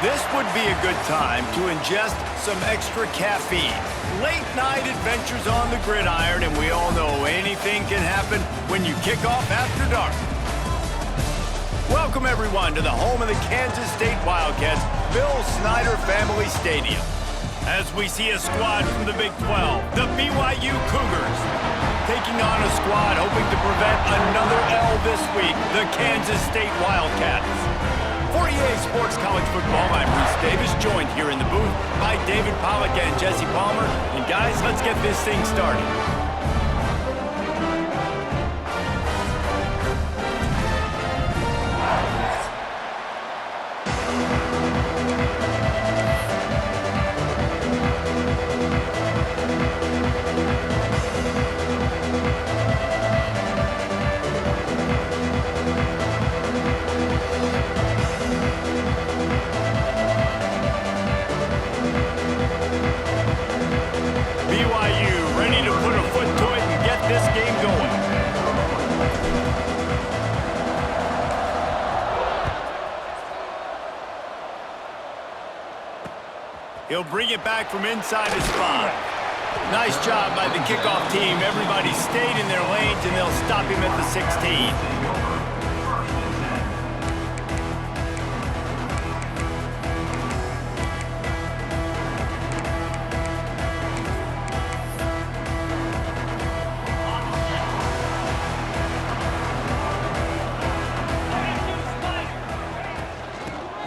This would be a good time to ingest some extra caffeine. Late night adventures on the gridiron, and we all know anything can happen when you kick off after dark. Welcome everyone to the home of the Kansas State Wildcats, Bill Snyder Family Stadium. As we see a squad from the Big 12, the BYU Cougars, taking on a squad hoping to prevent another L this week, the Kansas State Wildcats. For EA Sports College Football, I'm Reese Davis, joined here in the booth by David Pollack and Jesse Palmer. And guys, let's get this thing started. He'll bring it back from inside his spot. Nice job by the kickoff team. Everybody stayed in their lanes, and they'll stop him at the 16.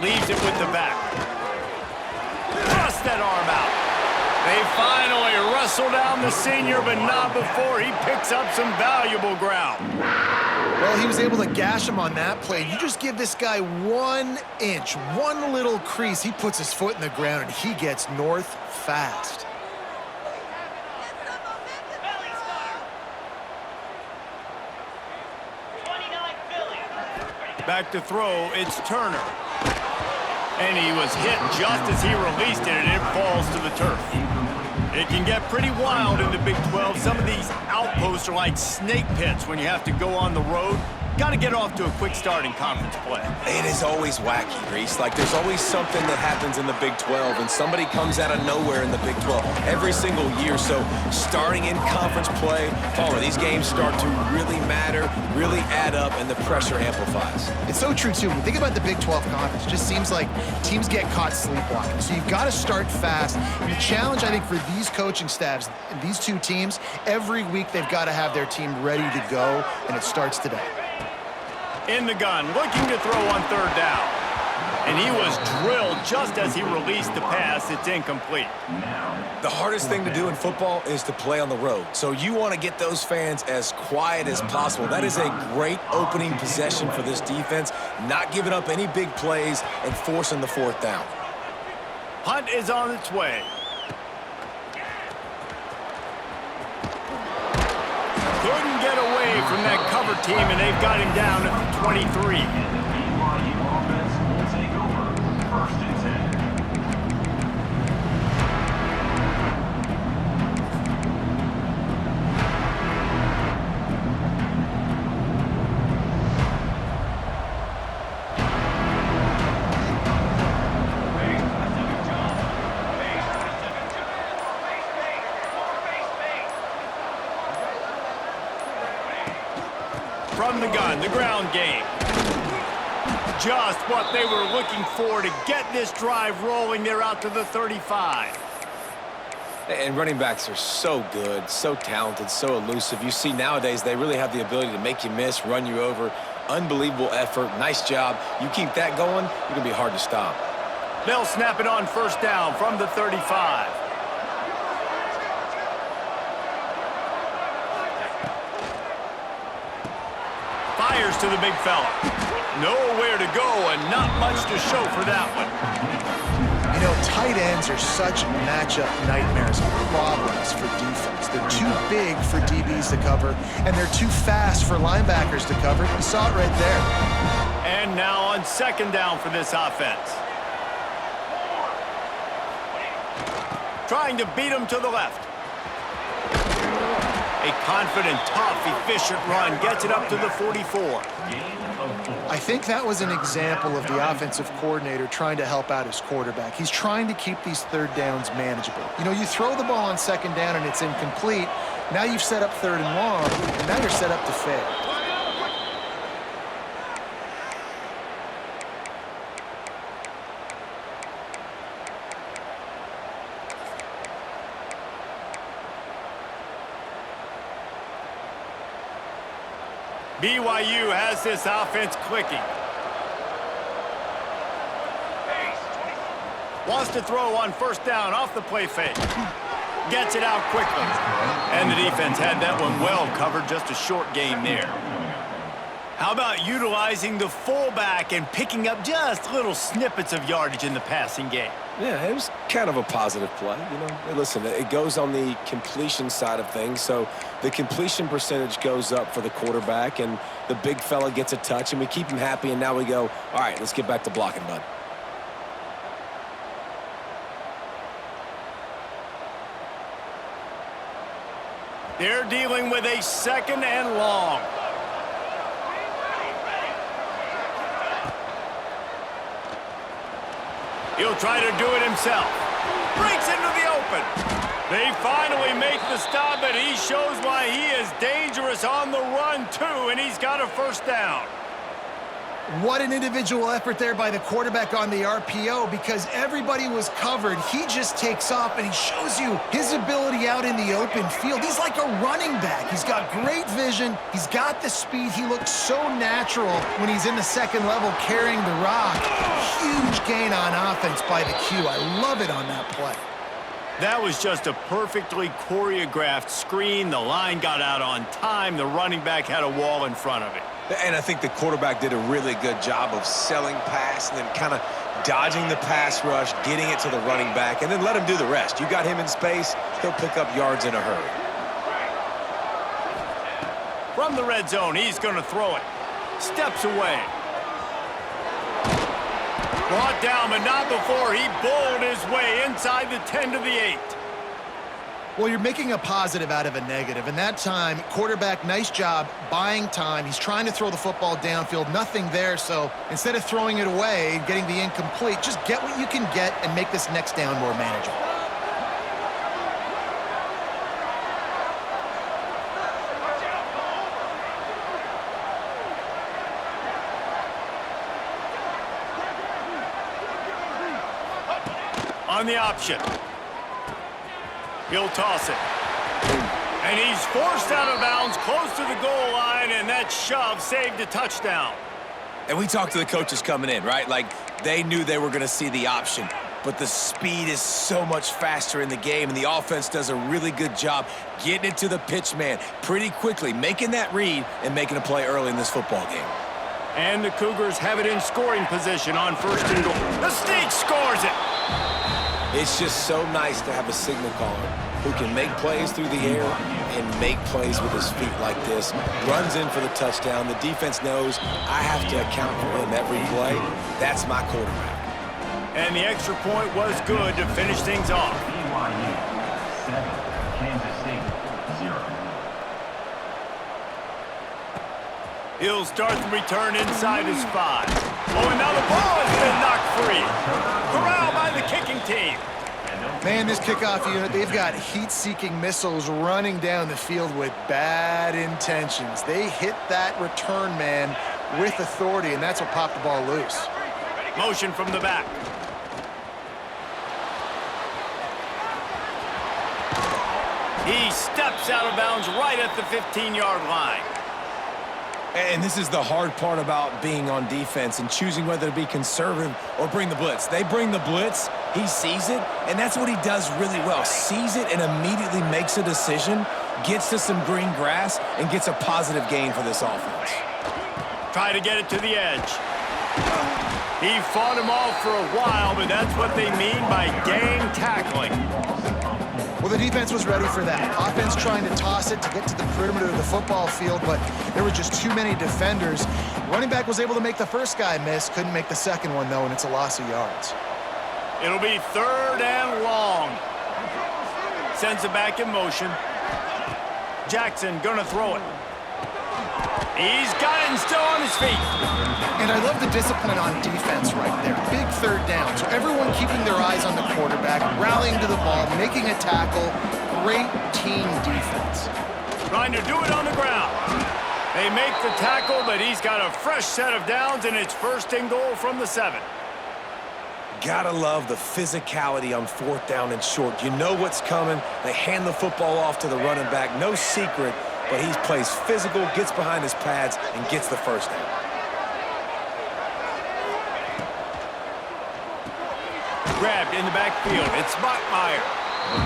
Leaves it with the back. That arm out. They finally wrestle down the senior, but not before he picks up some valuable ground. Well, he was able to gash him on that play. You just give this guy 1 inch, one little crease, he puts his foot in the ground, and he gets north fast. Back to throw, it's Turner. And he was hit just as he released it, and it falls to the turf. It can get pretty wild in the Big 12. Some of these outposts are like snake pits when you have to go on the road. Got to get off to a quick start in conference play. It is always wacky, Reese. Like, there's always something that happens in the Big 12, and somebody comes out of nowhere in the Big 12 every single year. So, starting in conference play, Palmer, these games start to really matter, really add up, and the pressure amplifies. It's so true, too. When you think about the Big 12 conference, it just seems like teams get caught sleepwalking. So, you've got to start fast. And the challenge, I think, for these coaching staffs, these two teams, every week they've got to have their team ready to go, and it starts today. In the gun, looking to throw on third down. And he was drilled just as he released the pass. It's incomplete. The hardest thing to do in football is to play on the road. So you want to get those fans as quiet as possible. That is a great opening possession for this defense, not giving up any big plays and forcing the fourth down. Punt is on its way. Couldn't get away from that cover team, and they've got him down at the 23. From the gun, the ground game. Just what they were looking for to get this drive rolling. They're out to the 35. And running backs are so good, so talented, so elusive. You see nowadays they really have the ability to make you miss, run you over. Unbelievable effort. Nice job. You keep that going, you're going to be hard to stop. They'll snap it on first down from the 35. Fires to the big fella. Nowhere to go and not much to show for that one. You know, tight ends are such matchup nightmares and problems for defense. They're too big for DBs to cover, and they're too fast for linebackers to cover. You saw it right there. And now on second down for this offense. Trying to beat him to the left. A confident, tough, efficient run gets it up to the 44. I think that was an example of the offensive coordinator trying to help out his quarterback. He's trying to keep these third downs manageable. You know, you throw the ball on second down and it's incomplete. Now you've set up third and long, and now you're set up to fail. BYU has this offense clicking. Wants to throw on first down off the play fake. Gets it out quickly. And the defense had that one well covered, just a short gain there. How about utilizing the fullback and picking up just little snippets of yardage in the passing game? Yeah, it was kind of a positive play. You know, listen, it goes on the completion side of things, so the completion percentage goes up for the quarterback, and the big fella gets a touch, and we keep him happy, and now we go, all right, let's get back to blocking, bud. They're dealing with a second and long. He'll try to do it himself. Breaks into the open. They finally make the stop, and he shows why he is dangerous on the run, too, and he's got a first down. What an individual effort there by the quarterback on the RPO, because everybody was covered. He just takes off, and he shows you his ability out in the open field. He's like a running back. He's got great vision. He's got the speed. He looks so natural when he's in the second level carrying the rock. Huge gain on offense by the Q. I love it on that play. That was just a perfectly choreographed screen. The line got out on time. The running back had a wall in front of it. And I think the quarterback did a really good job of selling pass and then kind of dodging the pass rush, getting it to the running back, and then let him do the rest. You got him in space, he'll pick up yards in a hurry. From the red zone, he's going to throw it. Steps away. Brought down, but not before he bowled his way inside the 10 to the 8. Well, you're making a positive out of a negative, and that time, quarterback, nice job buying time. He's trying to throw the football downfield, nothing there, so instead of throwing it away and getting the incomplete, just get what you can get and make this next down more manageable. On the option. He'll toss it. And he's forced out of bounds close to the goal line, and that shove saved a touchdown. And we talked to the coaches coming in, right? Like, they knew they were going to see the option. But the speed is so much faster in the game, and the offense does a really good job getting it to the pitch man pretty quickly, making that read and making a play early in this football game. And the Cougars have it in scoring position on first and goal. The State scores it. It's just so nice to have a signal caller who can make plays through the air and make plays with his feet like this. Runs in for the touchdown. The defense knows I have to account for him every play. That's my quarterback. And the extra point was good to finish things off. BYU 7, Kansas State 0. He'll start the return inside his 5. Oh, and now the ball has been knocked free. Corralled by the kicking team. Man, this kickoff unit, they've got heat-seeking missiles running down the field with bad intentions. They hit that return man with authority, and that's what popped the ball loose. Motion from the back. He steps out of bounds right at the 15-yard line. And this is the hard part about being on defense and choosing whether to be conservative or bring the blitz. They bring the blitz, he sees it, and that's what he does really well. Sees it and immediately makes a decision, gets to some green grass, and gets a positive gain for this offense. Try to get it to the edge. He fought him off for a while, but that's what they mean by game tackling. Well, the defense was ready for that. Offense trying to toss it to get to the perimeter of the football field, but there were just too many defenders. Running back was able to make the first guy miss, couldn't make the second one, though, and it's a loss of yards. It'll be third and long. Sends it back in motion. Jackson gonna throw it. He's got it and still on his feet. And I love the discipline on defense right there. Big third down. So everyone keeping their eyes on the quarterback, rallying to the ball, making a tackle. Great team defense. Trying to do it on the ground. They make the tackle, but he's got a fresh set of downs, and it's 1st and goal from the 7. Gotta love the physicality on 4th down and short. You know what's coming. They hand the football off to the running back. No secret, but he plays physical, gets behind his pads, and gets the 1st down. Grabbed in the backfield. It's Bachmeier.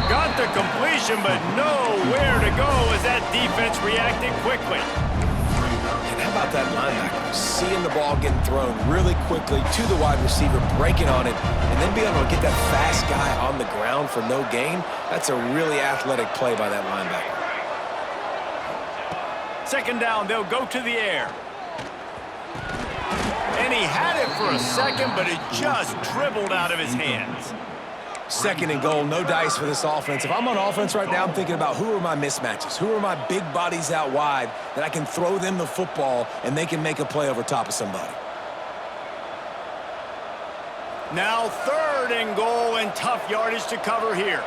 Got the completion, but nowhere to go as that defense reacted quickly. And how about that linebacker? Seeing the ball getting thrown really quickly to the wide receiver, breaking on it, and then being able to get that fast guy on the ground for no gain. That's a really athletic play by that linebacker. 2nd down, they'll go to the air. And he had it for a second, but it just dribbled out of his hands. 2nd and goal, no dice for this offense. If I'm on offense right now, I'm thinking about who are my mismatches? Who are my big bodies out wide that I can throw them the football and they can make a play over top of somebody? Now 3rd and goal and tough yardage to cover here.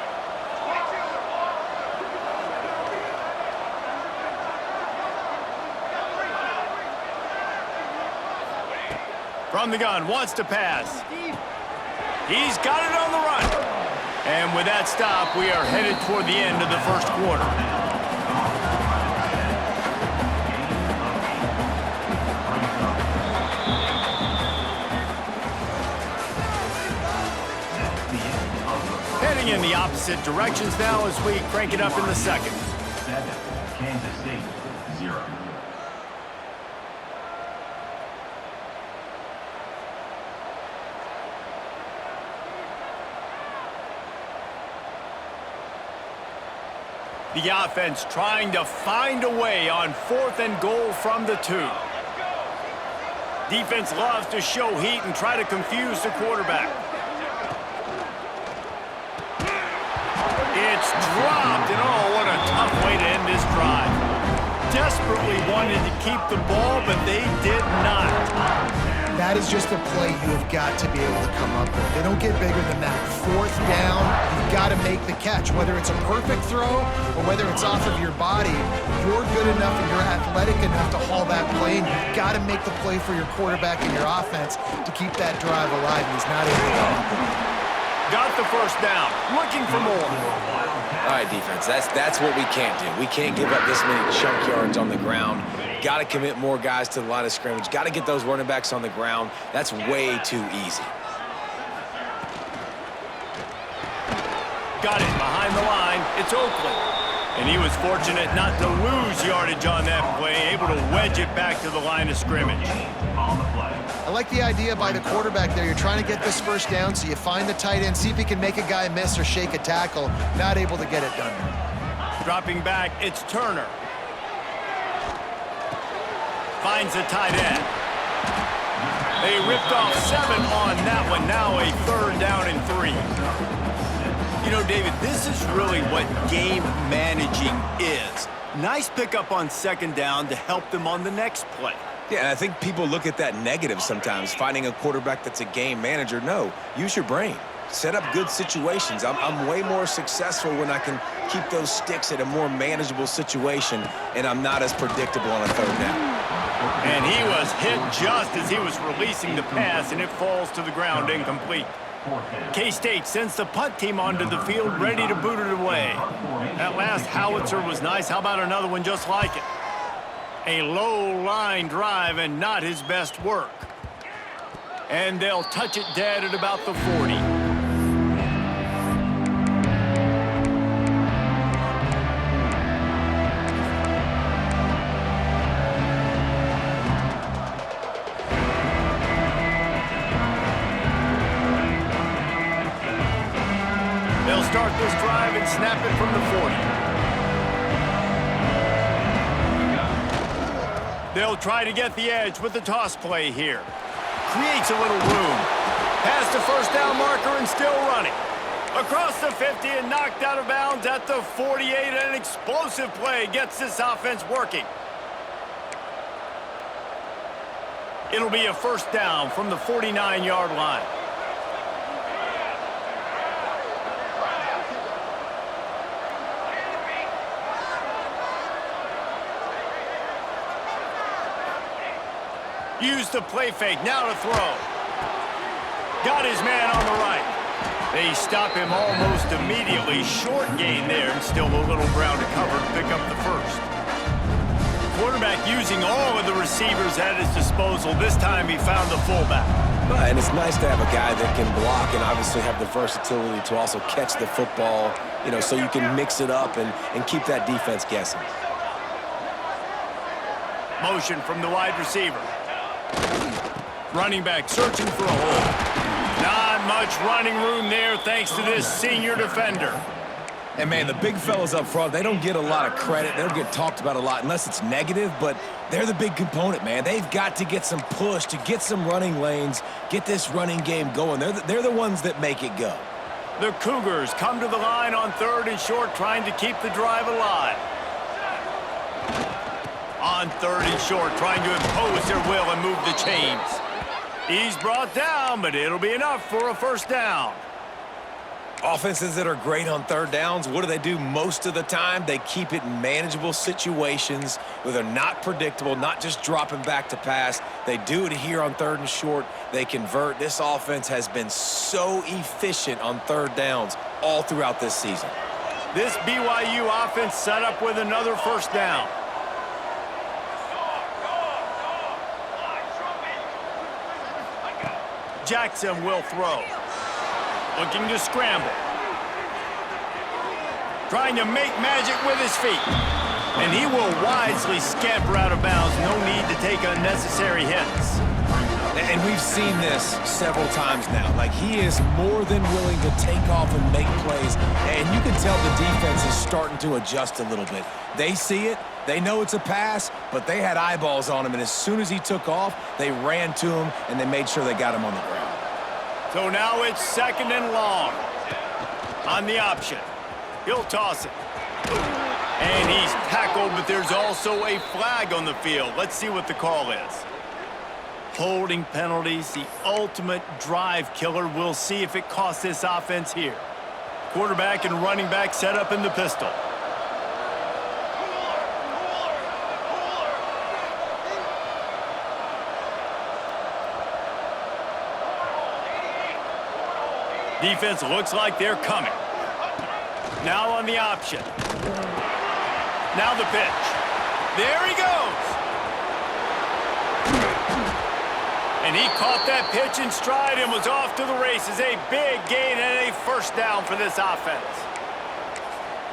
From the gun, wants to pass. He's got it on the run. And with that stop, we are headed toward the end of the 1st quarter. Heading in the opposite directions now as we crank it up in the 2nd. 7. Kansas State, 0. The offense trying to find a way on 4th and goal from the 2. Defense loves to show heat and try to confuse the quarterback. It's dropped, and oh, what a tough way to end this drive. Desperately wanted to keep the ball, but they did not. That is just a play you have got to be able to come up with. They don't get bigger than that. 4th down, you've got to make the catch. Whether it's a perfect throw or whether it's off of your body, you're good enough and you're athletic enough to haul that play, and you've got to make the play for your quarterback and your offense to keep that drive alive, and he's not able to come up with it. Got the 1st down, looking for more. All right, defense, that's what we can't do. We can't give up this many chunk yards on the ground. Got to commit more guys to the line of scrimmage. Got to get those running backs on the ground. That's way too easy. Got it behind the line. It's Oakland. And he was fortunate not to lose yardage on that play, able to wedge it back to the line of scrimmage. On the play. I like the idea by the quarterback there. You're trying to get this 1st down, so you find the tight end, see if he can make a guy miss or shake a tackle. Not able to get it done. Dropping back, it's Turner. Finds a tight end. They ripped off 7 on that one. Now a 3rd down and 3. You know, David, this is really what game managing is. Nice pickup on 2nd down to help them on the next play. Yeah, and I think people look at that negative sometimes, finding a quarterback that's a game manager. No, use your brain. Set up good situations. I'm way more successful when I can keep those sticks at a more manageable situation, and I'm not as predictable on a 3rd down. And he was hit just as he was releasing the pass, and it falls to the ground incomplete. K-State sends the punt team onto the field, ready to boot it away. That last howitzer was nice. How about another one just like it? A low-line drive and not his best work. And they'll touch it dead at about the 40. They'll start this drive and snap it from the 40. They'll try to get the edge with the toss play here. Creates a little room. Past the 1st down marker and still running. Across the 50 and knocked out of bounds at the 48. An explosive play gets this offense working. It'll be a first down from the 49-yard line. Use the play fake, now to throw. Got his man on the right. They stop him almost immediately. Short gain there, and still a little ground to cover to pick up the first. Quarterback using all of the receivers at his disposal. This time he found the fullback. And it's nice to have a guy that can block and obviously have the versatility to also catch the football, you know, so you can mix it up and keep that defense guessing. Motion from the wide receiver. Running back searching for a hole. Not much running room there thanks to this senior defender. And, man, the big fellas up front, they don't get a lot of credit. They don't get talked about a lot unless it's negative, but they're the big component, man. They've got to get some push, to get some running lanes, get this running game going. They're the ones that make it go. The Cougars come to the line on 3rd and short, trying to keep the drive alive. On 3rd and short, trying to impose their will and move the chains. He's brought down, but it'll be enough for a first down. Offenses that are great on 3rd downs, what do most of the time? They keep it in manageable situations where they're not predictable, not just dropping back to pass. They do it here on 3rd and short. They convert. This offense has been so efficient on 3rd downs all throughout this season. This BYU offense set up with another first down. Jackson will throw. Looking to scramble. Trying to make magic with his feet. And he will wisely scamper out of bounds. No need to take unnecessary hits. And we've seen this several times now. Like, he is more than willing to take off and make plays. And you can tell the defense is starting to adjust a little bit. They see it. They know it's a pass, but they had eyeballs on him. And as soon as he took off, they ran to him, and they made sure they got him on the ground. So now it's 2nd and long. On the option. He'll toss it. And he's tackled, but there's also a flag on the field. Let's see what the call is. Holding penalties, the ultimate drive killer. We'll see if it costs this offense here. Quarterback and running back set up in the pistol. Defense looks like they're coming. Now on the option. Now the pitch. There he goes. And he caught that pitch in stride and was off to the races. A big gain and a first down for this offense.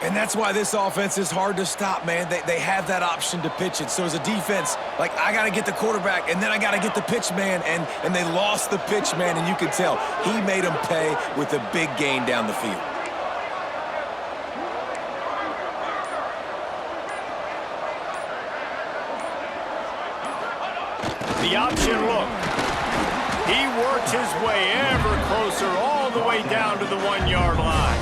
And that's why this offense is hard to stop, man. They have that option to pitch it. So as a defense, like, I got to get the quarterback, and then I got to get the pitch man, and they lost the pitch man, and you can tell he made them pay with a big gain down the field. The option look. He works his way ever closer all the way down to the 1-yard line.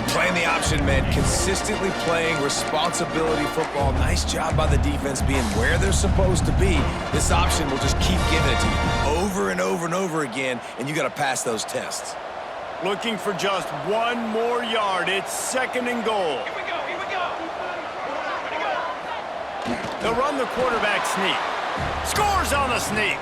Playing the option, man, consistently playing responsibility football. Nice job by the defense being where they're supposed to be. This option will just keep giving it to you over and over and over again, and you got to pass those tests. Looking for just 1 more yard. It's 2nd and goal. Here we go, here we go. Ready to go. They'll run the quarterback sneak. Scores on the sneak.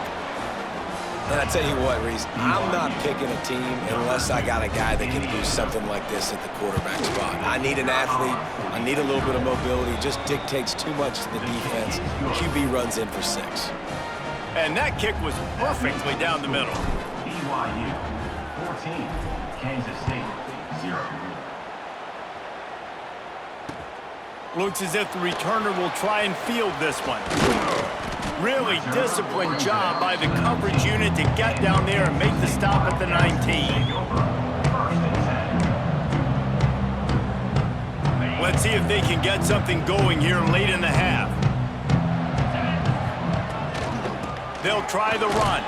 And I tell you what, Reese, I'm not picking a team unless I got a guy that can do something like this at the quarterback spot. I need an athlete. I need a little bit of mobility. It just dictates too much to the defense. QB runs in for 6. And that kick was perfectly down the middle. BYU 14, Kansas State 0. Looks as if the returner will try and field this one. Really disciplined job by the coverage unit to get down there and make the stop at the 19. Let's see if they can get something going here late in the half. They'll try the run.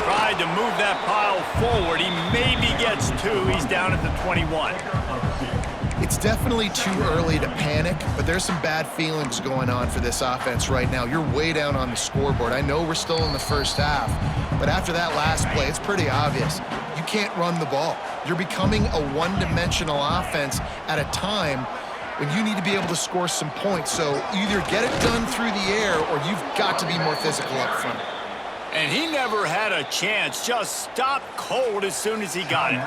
Tried to move that pile forward. He maybe gets 2. He's down at the 21. It's definitely too early to panic, but there's some bad feelings going on for this offense right now. You're way down on the scoreboard. I know we're still in the first half, but after that last play, it's pretty obvious. You can't run the ball. You're becoming a one-dimensional offense at a time when you need to be able to score some points. So either get it done through the air or you've got to be more physical up front. And he never had a chance, just stopped cold as soon as he got it.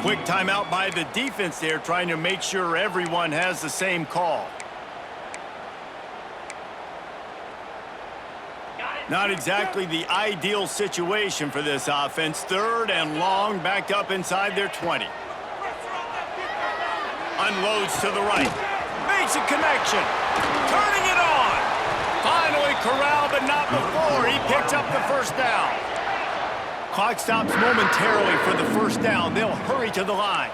Quick timeout by the defense there, trying to make sure everyone has the same call. Not exactly the ideal situation for this offense. 3rd and long, backed up inside their 20. Unloads to the right. Makes a connection. Turning it on. Finally corralled, but not before. He picks up the first down. Clock stops momentarily for the first down. They'll hurry to the line.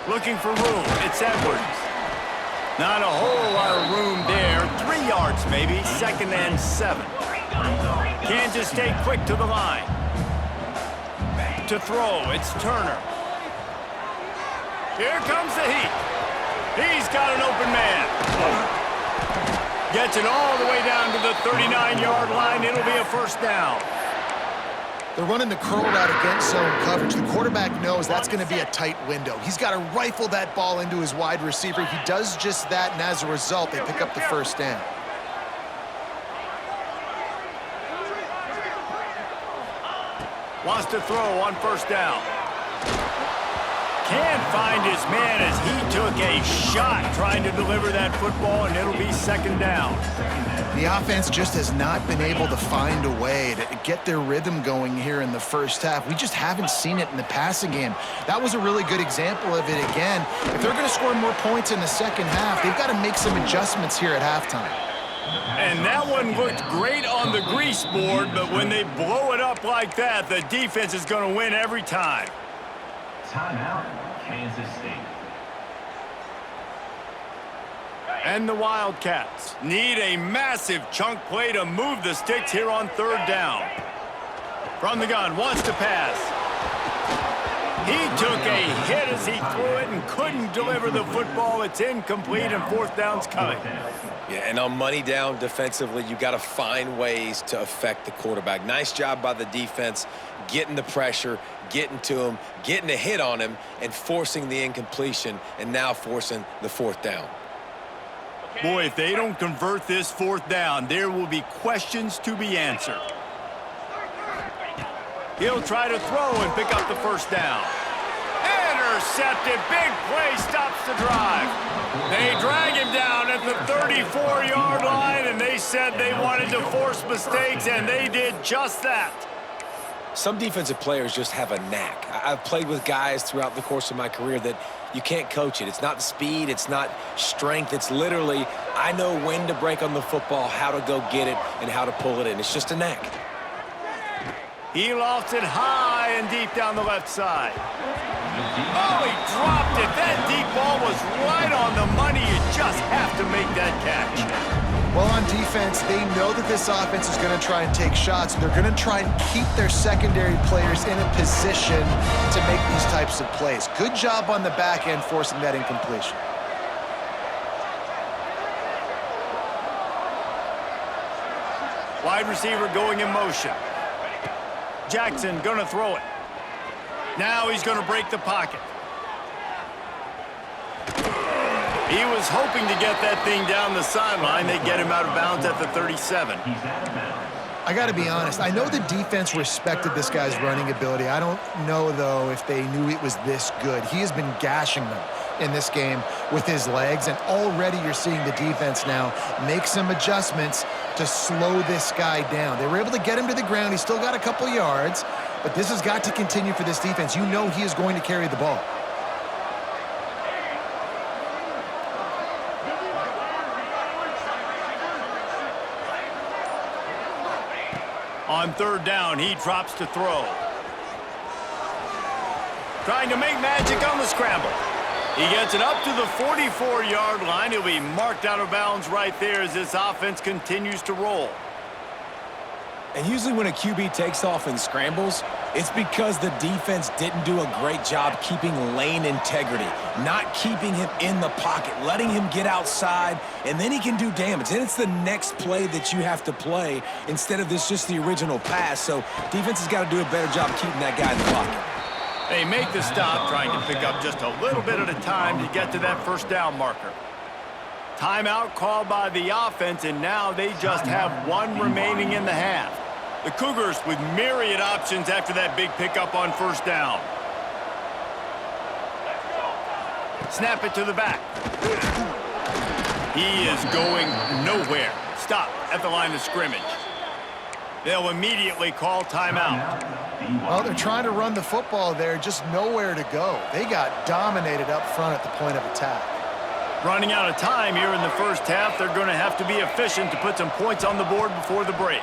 Looking for room. It's Edwards. Not a whole lot of room there. 3 yards maybe. 2nd and 7. Kansas State quick to the line. To throw, it's Turner. Here comes the heat. He's got an open man. Gets it all the way down to the 39-yard line. It'll be a first down. They're running the curl route against zone coverage. The quarterback knows that's going to be a tight window. He's got to rifle that ball into his wide receiver. He does just that, and as a result, they pick up the first down. Wants to throw on first down. Can't find his man as he took a shot trying to deliver that football, and it'll be 2nd down. The offense just has not been able to find a way to get their rhythm going here in the first half. We just haven't seen it in the passing game. That was a really good example of it again. If they're going to score more points in the second half, they've got to make some adjustments here at halftime. And that one looked great on the grease board, but when they blow it up like that, the defense is going to win every time. Timeout, Kansas State. And the Wildcats need a massive chunk play to move the sticks here on 3rd down. From the gun, wants to pass. He took a hit as he threw it and couldn't deliver the football. It's incomplete, and 4th down's coming. Yeah, and on money down defensively, you got to find ways to affect the quarterback. Nice job by the defense, getting the pressure, getting to him, getting a hit on him, and forcing the incompletion, and now forcing the 4th down. Boy, if they don't convert this 4th down, there will be questions to be answered. He'll try to throw and pick up the first down. Intercepted. Big play stops the drive. They drag him down at the 34-yard line, and they said they wanted to force mistakes, and they did just that. Some defensive players just have a knack. I've played with guys throughout the course of my career that you can't coach it. It's not speed, it's not strength. It's literally, I know when to break on the football, how to go get it, and how to pull it in. It's just a knack. He lofts it high and deep down the left side. Oh, he dropped it. That deep ball was right on the money. You just have to make that catch. Well, on defense, they know that this offense is going to try and take shots. They're going to try and keep their secondary players in a position to make these types of plays. Good job on the back end forcing that incompletion. Wide receiver going in motion. Jackson going to throw it. Now he's going to break the pocket. He was hoping to get that thing down the sideline. They get him out of bounds at the 37. I got to be honest. I know the defense respected this guy's running ability. I don't know, though, if they knew it was this good. He has been gashing them in this game with his legs, and already you're seeing the defense now make some adjustments to slow this guy down. They were able to get him to the ground. He's still got a couple yards, but this has got to continue for this defense. You know he is going to carry the ball. On 3rd down, he drops to throw. Trying to make magic on the scramble. He gets it up to the 44-yard line. He'll be marked out of bounds right there as this offense continues to roll. And usually when a QB takes off and scrambles, It's because the defense didn't do a great job keeping lane integrity, not keeping him in the pocket, letting him get outside, and then he can do damage. And it's the next play that you have to play instead of just the original pass. So defense has got to do a better job keeping that guy in the pocket. They make the stop, trying to pick up just a little bit at a time to get to that first down marker. Timeout called by the offense, and now they just have one remaining in the half. The Cougars with myriad options after that big pickup on first down. Snap it to the back. He is going nowhere. Stop at the line of scrimmage. They'll immediately call timeout. Well, they're trying to run the football there, just nowhere to go. They got dominated up front at the point of attack. Running out of time here in the first half, they're going to have to be efficient to put some points on the board before the break.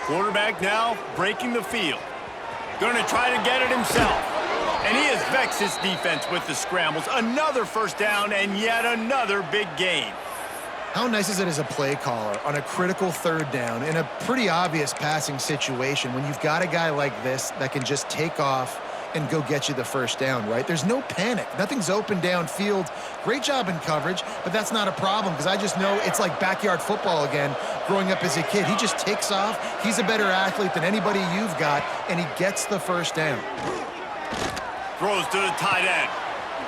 Quarterback now breaking the field. Going to try to get it himself. And he has vexed his defense with the scrambles. Another first down and yet another big gain. How nice is it as a play caller on a critical third down in a pretty obvious passing situation when you've got a guy like this that can just take off and go get you the first down, right? There's no panic. Nothing's open downfield. Great job in coverage, but that's not a problem because I just know it's like backyard football again growing up as a kid. He just takes off. He's a better athlete than anybody you've got, and he gets the first down. Throws to the tight end.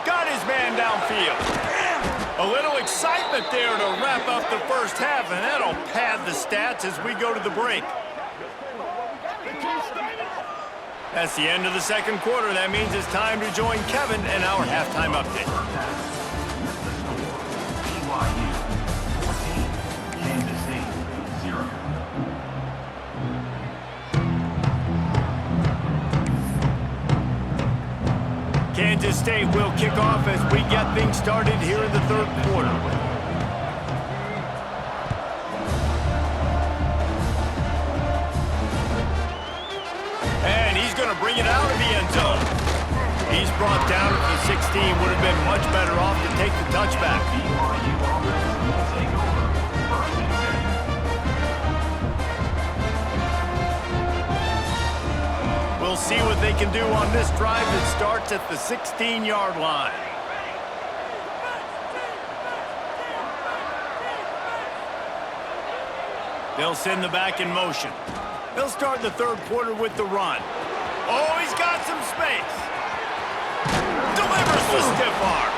Got his man downfield. A little excitement there to wrap up the first half, and that'll pad the stats as we go to the break. That's the end of the second quarter. That means it's time to join Kevin and our halftime update. BYU 14, Kansas State 0. Kansas State will kick off as we get things started here in the third quarter. And he's going to bring it out of the end zone. He's brought down at the 16. Would have been much better off to take the touchback. BYU offense will take over first and 10. We'll see what they can do on this drive that starts at the 16-yard line. They'll send the back in motion. They'll start the third quarter with the run. Oh, he's got some space. Delivers the stiff arm.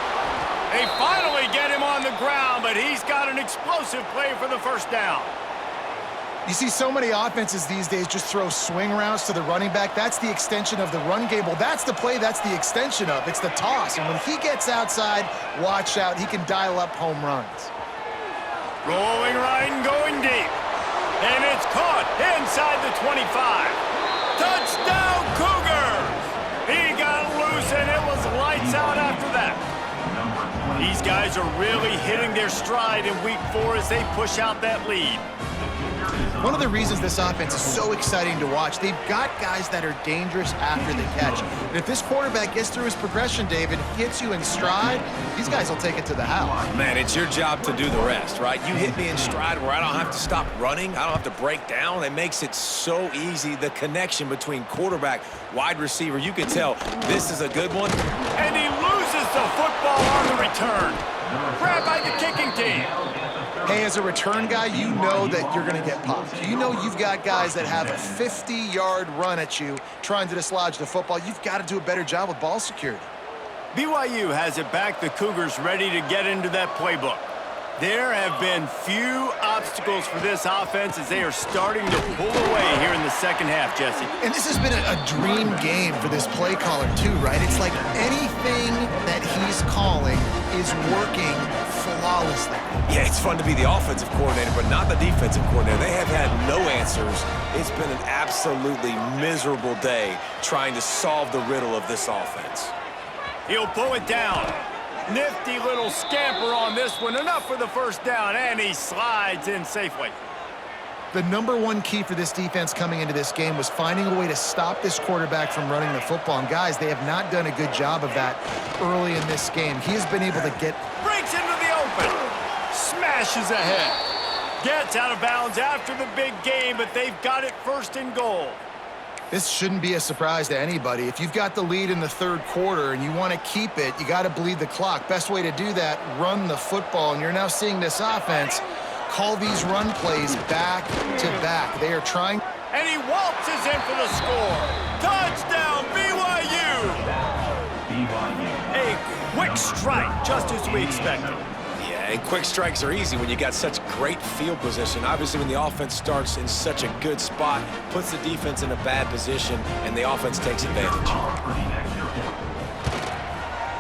They finally get him on the ground, but he's got an explosive play for the first down. You see so many offenses these days just throw swing routes to the running back. That's the extension of the run game. Well, that's the play that's the extension of. It's the toss. And when he gets outside, watch out. He can dial up home runs. Rolling right and going deep. And it's caught inside the 25. Touchdown, Cougars! He got loose, and it was lights out after that. These guys are really hitting their stride in week 4 as they push out that lead. One of the reasons this offense is so exciting to watch, they've got guys that are dangerous after the catch. And if this quarterback gets through his progression, David, hits you in stride, these guys will take it to the house. Man, it's your job to do the rest, right? You hit me in stride where I don't have to stop running. I don't have to break down. It makes it so easy, the connection between quarterback, wide receiver. You can tell this is a good one. And he loses the football on the return. Grabbed by the kicking team. Hey, as a return guy, you know that you're going to get popped. You know you've got guys that have a 50-yard run at you trying to dislodge the football. You've got to do a better job with ball security. BYU has it back. The Cougars ready to get into that playbook. There have been few obstacles for this offense as they are starting to pull away here in the second half, Jesse. And this has been a dream game for this play caller too, right? It's like anything that he's calling is working flawlessly. Yeah, it's fun to be the offensive coordinator, but not the defensive coordinator. They have had no answers. It's been an absolutely miserable day trying to solve the riddle of this offense. He'll pull it down. Nifty little scamper on this one. Enough for the first down, and he slides in safely. The number one key for this defense coming into this game was finding a way to stop this quarterback from running the football. And guys, they have not done a good job of that early in this game. He has been able to get... Breaks into the open. Smashes ahead. Gets out of bounds after the big game, but they've got it first and goal. This shouldn't be a surprise to anybody. If you've got the lead in the third quarter and you want to keep it, you got to bleed the clock. Best way to do that, run the football. And you're now seeing this offense call these run plays back to back. They are trying. And he waltzes in for the score. Touchdown, BYU! A quick strike, just as we expected. Yeah, and quick strikes are easy when you got such great field position. Obviously, when the offense starts in such a good spot, puts the defense in a bad position, and the offense takes advantage.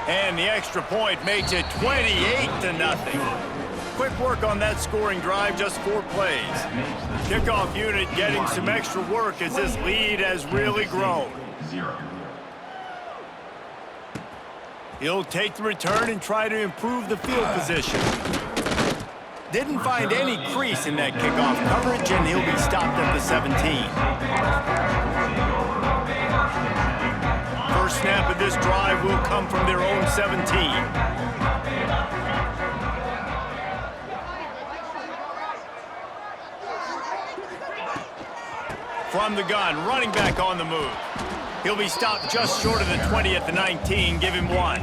And the extra point makes it 28-0. Quick work on that scoring drive, just 4 plays. Kickoff unit getting some extra work as this lead has really grown. He'll take the return and try to improve the field position. Didn't find any crease in that kickoff coverage, and he'll be stopped at the 17. First snap of this drive will come from their own 17. From the gun, running back on the move. He'll be stopped just short of the 20 at the 19. Give him 1.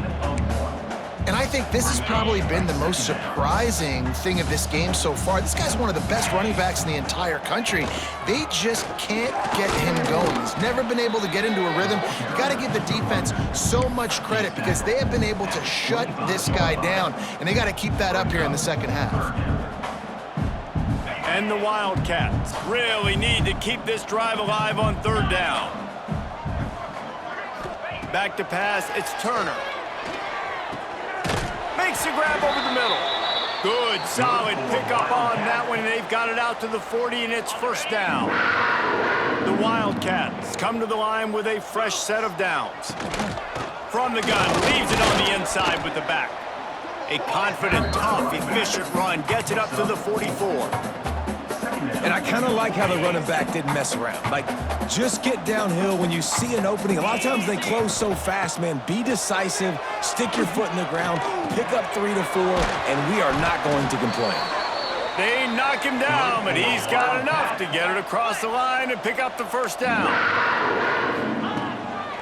And I think this has probably been the most surprising thing of this game so far. This guy's one of the best running backs in the entire country. They just can't get him going. He's never been able to get into a rhythm. You got to give the defense so much credit because they have been able to shut this guy down, and they got to keep that up here in the second half. And the Wildcats really need to keep this drive alive on third down. Back to pass, it's Turner. Makes the grab over the middle. Good, solid pickup on that one, and they've got it out to the 40, and it's first down. The Wildcats come to the line with a fresh set of downs. From the gun, leaves it on the inside with the back. A confident, tough, efficient run gets it up to the 44. And I kind of like how the running back didn't mess around. Like, just get downhill when you see an opening. A lot of times they close so fast, man. Be decisive, stick your foot in the ground, pick up 3 to 4, and we are not going to complain. They knock him down, but he's got enough to get it across the line and pick up the first down.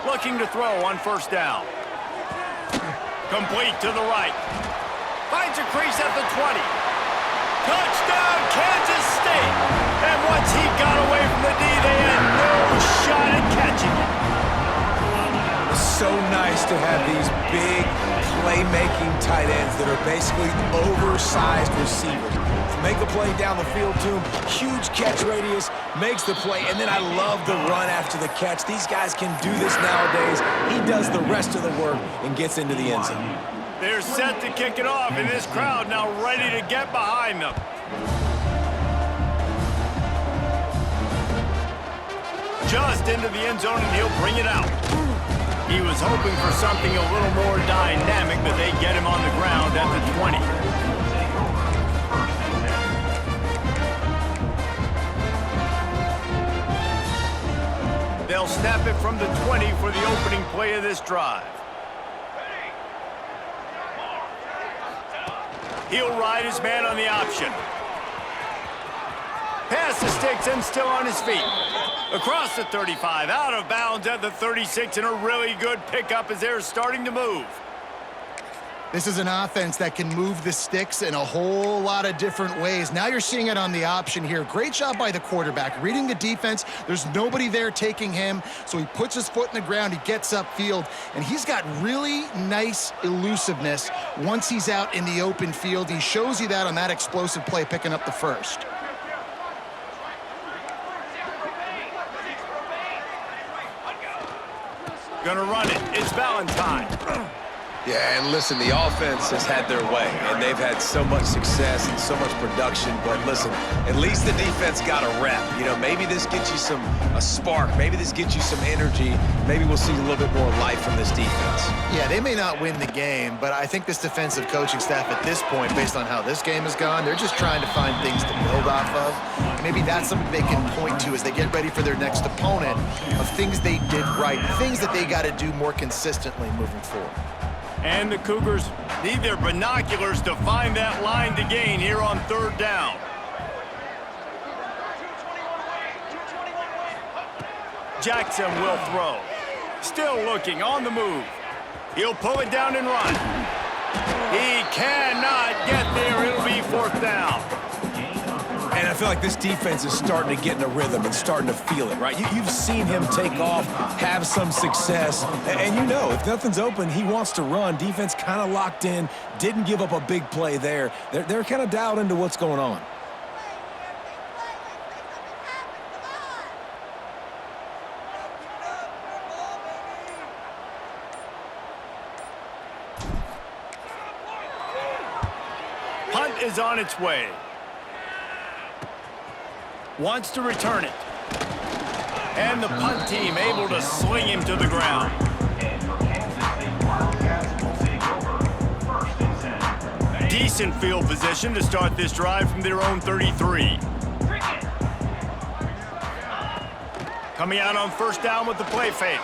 Looking to throw on first down. Complete to the right. Finds a crease at the 20. Touchdown, Kansas State! And once he got away from the D, they had no shot at catching it. It's so nice to have these big playmaking tight ends that are basically oversized receivers. Make a play down the field to him, huge catch radius, makes the play, and then I love the run after the catch. These guys can do this nowadays. He does the rest of the work and gets into the end zone. They're set to kick it off, and this crowd now ready to get behind them. Just into the end zone, and he'll bring it out. He was hoping for something a little more dynamic, but they get him on the ground at the 20. They'll snap it from the 20 for the opening play of this drive. He'll ride his man on the option. Pass the sticks and still on his feet. Across the 35, out of bounds at the 36, and a really good pickup as they're starting to move. This is an offense that can move the sticks in a whole lot of different ways. Now you're seeing it on the option here. Great job by the quarterback. Reading the defense, there's nobody there taking him, so he puts his foot in the ground, he gets upfield, and he's got really nice elusiveness once he's out in the open field. He shows you that on that explosive play, picking up the first. Gonna run it. It's Valentine. Yeah, and listen, the offense has had their way, and they've had so much success and so much production. But listen, at least the defense got a rep. You know, maybe this gets you a spark. Maybe this gets you some energy. Maybe we'll see a little bit more life from this defense. Yeah, they may not win the game, but I think this defensive coaching staff at this point, based on how this game has gone, they're just trying to find things to build off of. Maybe that's something they can point to as they get ready for their next opponent of things they did right, things that they got to do more consistently moving forward. And the Cougars need their binoculars to find that line to gain here on third down. Jackson will throw. Still looking, on the move. He'll pull it down and run. He cannot get there. It'll be 4th down. And I feel like this defense is starting to get in a rhythm and starting to feel it, right? You've seen him take off, have some success, and you know if nothing's open, he wants to run. Defense kind of locked in, didn't give up a big play there. They're kind of dialed into what's going on. Punt is on its way. Wants to return it. And the punt team able to sling him to the ground. Decent field position to start this drive from their own 33. Coming out on 1st down with the play fake.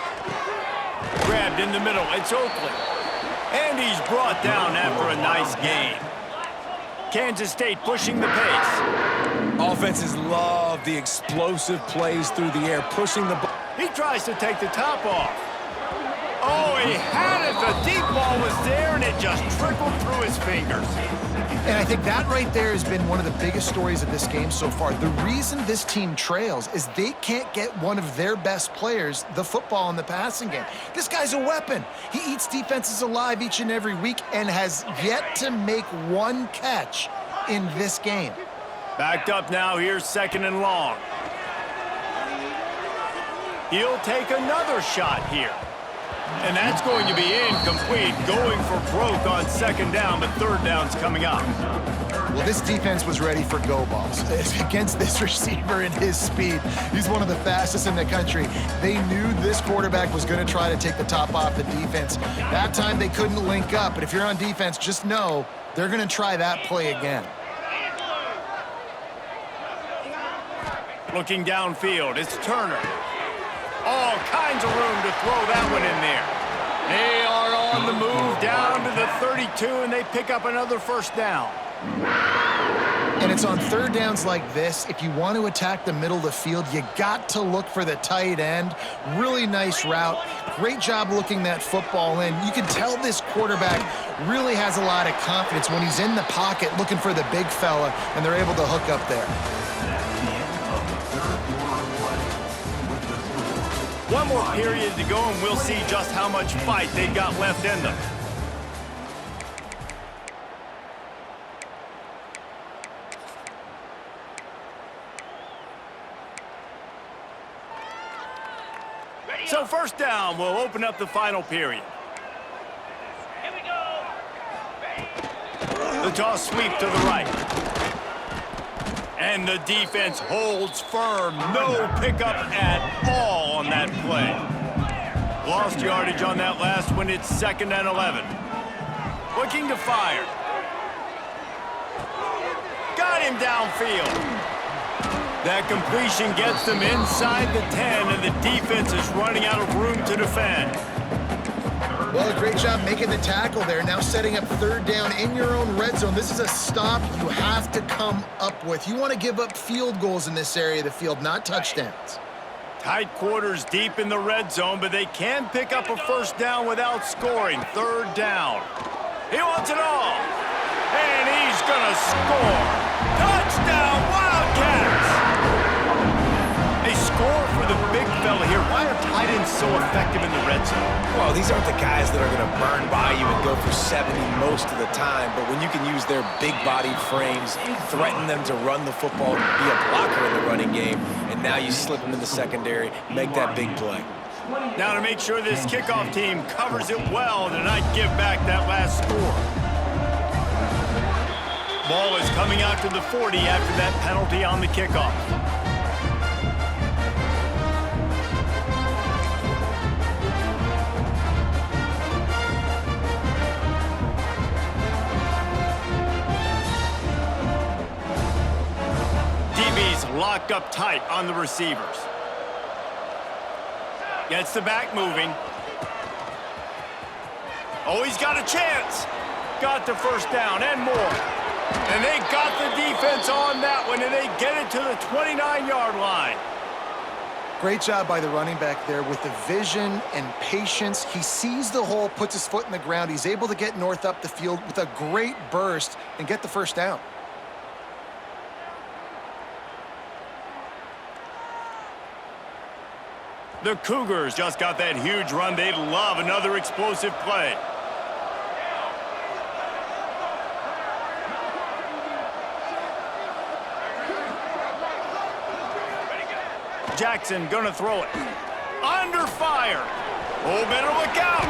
Grabbed in the middle. It's Oakley. And he's brought down after a nice gain. Kansas State pushing the pace. Offenses love the explosive plays through the air, pushing the ball. He tries to take the top off. Oh, he had it. The deep ball was there, and it just trickled through his fingers. And I think that right there has been one of the biggest stories of this game so far. The reason this team trails is they can't get one of their best players the football in the passing game. This guy's a weapon. He eats defenses alive each and every week and has yet to make one catch in this game. Backed up now. Here's 2nd and long. He'll take another shot here. And that's going to be incomplete, going for broke on 2nd down, but 3rd down's coming up. Well, this defense was ready for go balls. Against this receiver and his speed, he's one of the fastest in the country. They knew this quarterback was going to try to take the top off the defense. That time they couldn't link up, but if you're on defense, just know they're going to try that play again. Looking downfield, it's Turner. All kinds of room to throw that one in there. They are on the move down to the 32, and they pick up another 1st down. And it's on 3rd downs like this. If you want to attack the middle of the field, you got to look for the tight end. Really nice route. Great job looking that football in. You can tell this quarterback really has a lot of confidence when he's in the pocket looking for the big fella, and they're able to hook up there. One more period to go, and we'll see just how much fight they've got left in them. So 1st down will open up the final period. Here we go. The toss sweep to the right. And the defense holds firm. No pickup at all on that play. Lost yardage on that last one. It's 2nd and 11. Looking to fire. Got him downfield. That completion gets them inside the 10, and the defense is running out of room to defend. Well, a great job making the tackle there. Now setting up 3rd down in your own red zone. This is a stop you have to come up with. You want to give up field goals in this area of the field, not touchdowns. Tight quarters deep in the red zone, but they can pick up a 1st down without scoring. 3rd down. He wants it all. And he's going to score. Touchdown, Wildcats! They score for the big fella here. Why are tight ends so effective in the red zone? Well, these aren't the guys that are going to burn by you and go for 70 most of the time, but when you can use their big-bodied frames, threaten them to run the football, be a blocker in the running game, and now you slip them in the secondary, make that big play. Now to make sure this kickoff team covers it well to not give back that last score. Ball is coming out to the 40 after that penalty on the kickoff. DB's locked up tight on the receivers. Gets the back moving. Oh, he's got a chance. Got the 1st down and more. And they got the defense on that one, and they get it to the 29-yard line. Great job by the running back there with the vision and patience. He sees the hole, puts his foot in the ground. He's able to get North up the field with a great burst and get the first down. The Cougars just got that huge run. They'd love another explosive play. Jackson gonna throw it. Under fire. Oh, better look out.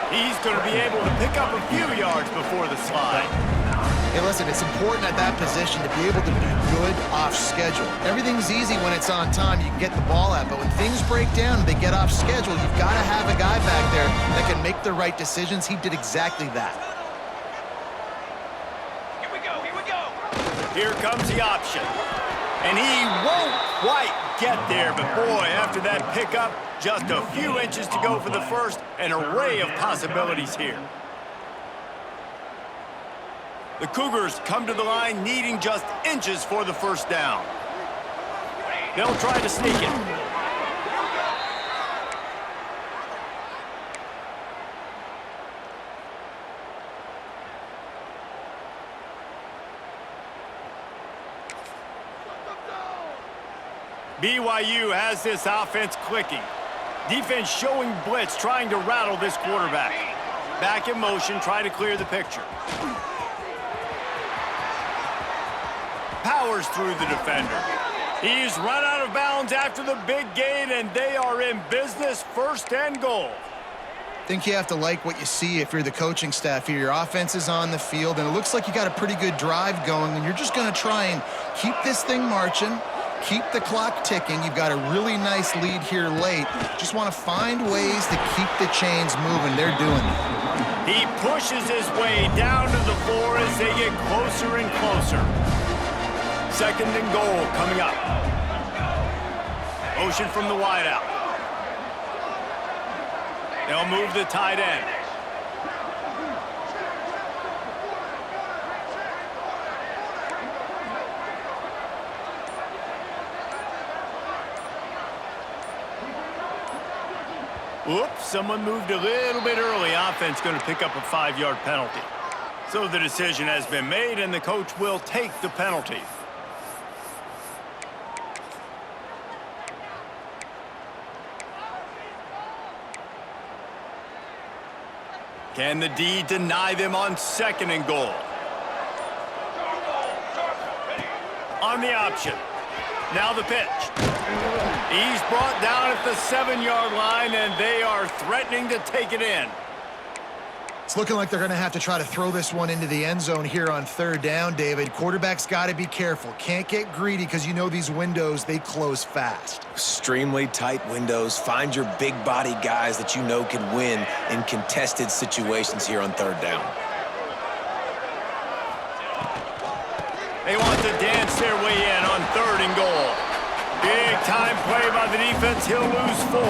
He's gonna be able to pick up a few yards before the slide. Hey, listen, it's important at that position to be able to be good off schedule. Everything's easy when it's on time. You can get the ball out, but when things break down and they get off schedule, you've got to have a guy back there that can make the right decisions. He did exactly that. Here we go, here we go. Here comes the option. And he won't quite get there, but boy, after that pickup, just a few inches to go for the first, an array of possibilities here. The Cougars come to the line needing just inches for the first down. They'll try to sneak it. BYU has this offense clicking. Defense showing blitz, trying to rattle this quarterback. Back in motion, try to clear the picture. Powers through the defender. He's run out of bounds after the big gain, and they are in business, 1st and goal. I think you have to like what you see if you're the coaching staff here. Your offense is on the field, and it looks like you got a pretty good drive going, and you're just going to try and keep this thing marching. Keep the clock ticking. You've got a really nice lead here late. Just want to find ways to keep the chains moving. They're doing that. He pushes his way down to the floor as they get closer and closer. 2nd and goal coming up. Motion from the wideout. They'll move the tight end. Oops, someone moved a little bit early. Offense going to pick up a 5-yard penalty. So the decision has been made, and the coach will take the penalty. Can the D deny them on 2nd and goal? On the option. Now the pitch. He's brought down at the 7-yard line, and they are threatening to take it in. It's looking like they're going to have to try to throw this one into the end zone here on 3rd down, David. Quarterback's got to be careful. Can't get greedy because you know these windows, they close fast. Extremely tight windows. Find your big body guys that you know can win in contested situations here on 3rd down. They want to dance their way in on 3rd and goal. Big time play by the defense. He'll lose 4.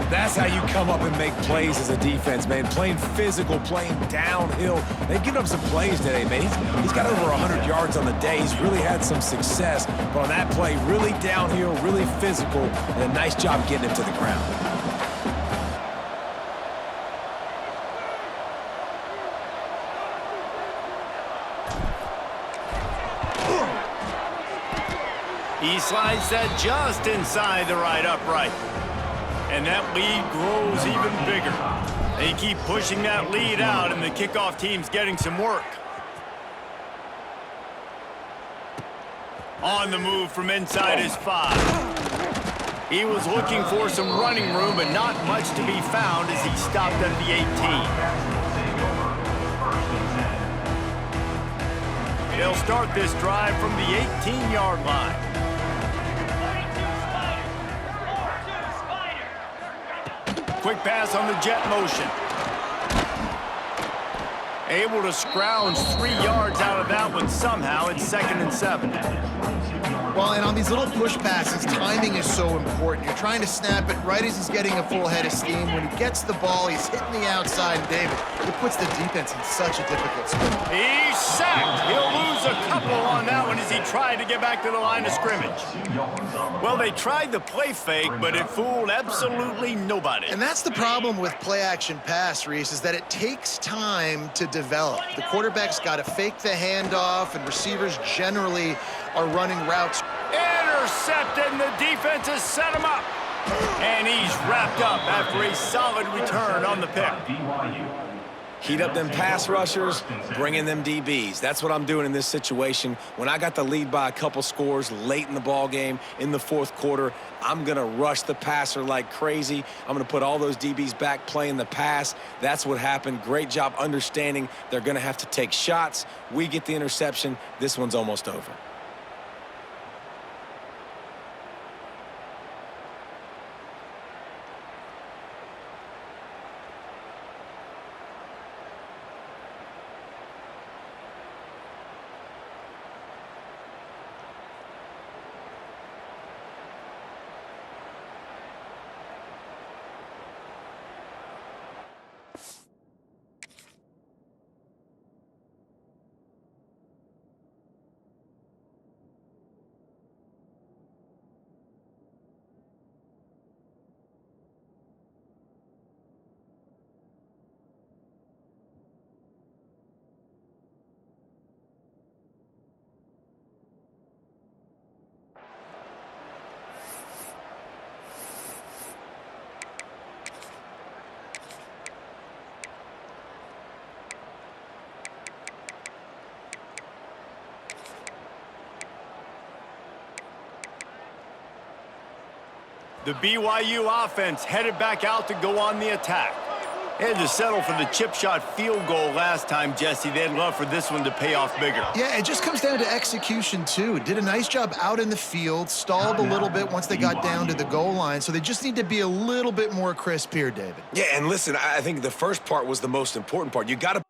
That's how you come up and make plays as a defense, man. Playing physical, playing downhill. They've given up some plays today, man. He's got over 100 yards on the day. He's really had some success. But on that play, really downhill, really physical, and a nice job getting him to the ground. He slides that just inside the right upright. And that lead grows even bigger. They keep pushing that lead out, and the kickoff team's getting some work. On the move from inside his 5. He was looking for some running room, but not much to be found as he stopped at the 18. They'll start this drive from the 18-yard line. Quick pass on the jet motion. Able to scrounge 3 yards out of that one somehow. It's 2nd and 7. Well, and on these little push passes, timing is so important. You're trying to snap it right as he's getting a full head of steam. When he gets the ball, he's hitting the outside, and David, it puts the defense in such a difficult spot. He's sacked. He'll lose a couple on that one as he tried to get back to the line of scrimmage. Well, they tried the play fake, but it fooled absolutely nobody. And that's the problem with play-action pass, Reese, is that it takes time to develop. The quarterback's got to fake the handoff, and receivers generally are running routes. Intercepted, and the defense has set him up. And he's wrapped up after a solid return on the pick. Heat up them pass rushers, bring in them DBs. That's what I'm doing in this situation. When I got the lead by a couple scores late in the ball game in the fourth quarter, I'm going to rush the passer like crazy. I'm going to put all those DBs back playing the pass. That's what happened. Great job understanding they're going to have to take shots. We get the interception. This one's almost over. The BYU offense headed back out to go on the attack. They had to settle for the chip shot field goal last time, Jesse. They'd love for this one to pay off bigger. Yeah, it just comes down to execution, too. Did a nice job out in the field, stalled a little bit once they got down to the goal line, so they just need to be a little bit more crisp here, David. Yeah, and listen, I think the first part was the most important part. You got to